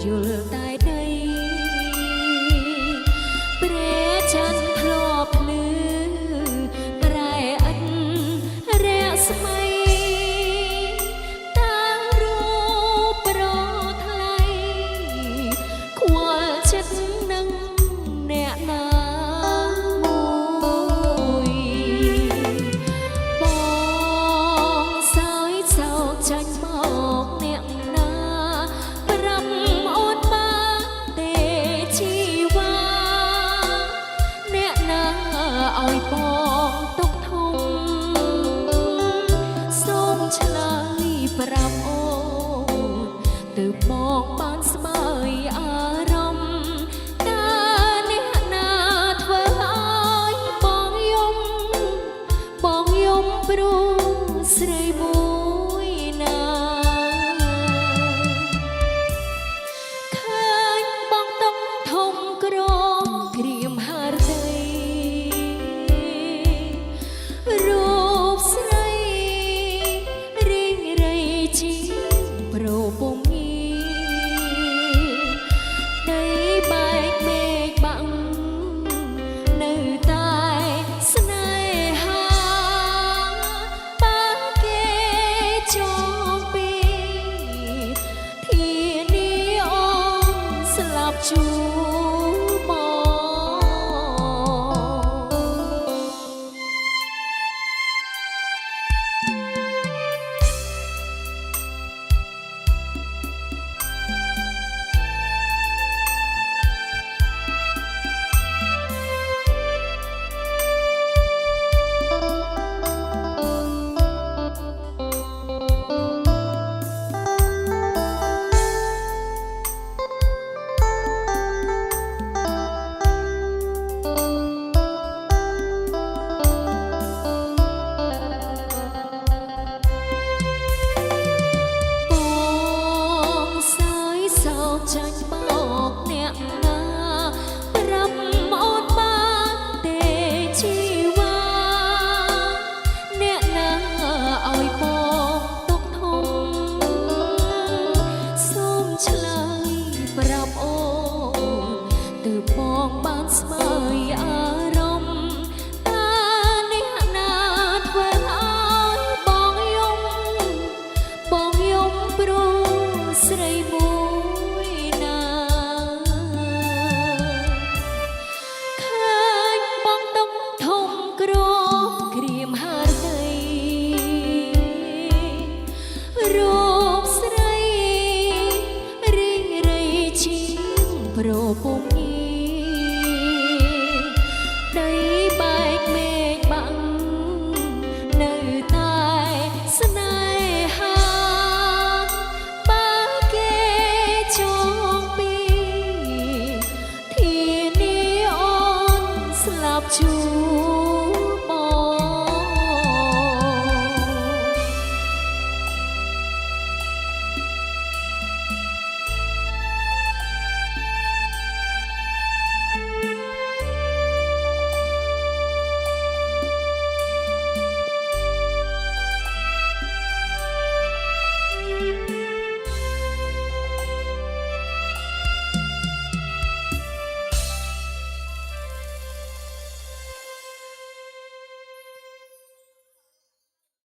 យល់តែដីព្រះច័ន្ទធ្លាប់ភ្លឺប្រែអិនរស្មីតារូបប្រថ្លៃខ្វល់ចិត្តនឹងអ្នកណាមួយបងសើយសោកចាញ់មកអ្នកណាប្រាប់អូនបានទេជីវ៉ាអ្នកណាឲ្យបងទុកធំសូមឆ្លើយប្រាប់អូនទើបបងបានស្បើយអារម្មណ៍តើអ្នកណាធ្វើឲ្យបងយំព្រោះស្រីមួយណាឃើញបងទុកធំក្រមក្រៀមហារដីរូបស្រីរីងរៃជាប្រពំងាដីបែកមេឃបាំងនៅតែស្នេហាបើគេចងពីធានាអូនស្លាប់ជួបបងចាញ់បោកអ្នកណាប្រាប់អូនបានទេជីវ៉ាអ្នកណាឲ្យបងទុកធំសូមឆ្លើយប្រាប់អូនទើបបងបានស្បើយអារម្មណ៍តើអ្នកណាធ្វើឲ្យបងយំព្រោះស្រីមួយឃើញបងទុកធំក្រក្រៀមហារដីរូបស្រីរីងរៃជាប្រពំងាដីបែកមេឃបាំងនៅតែស្នេហាបើគេចងពីធានាអូនស្លាប់ជួ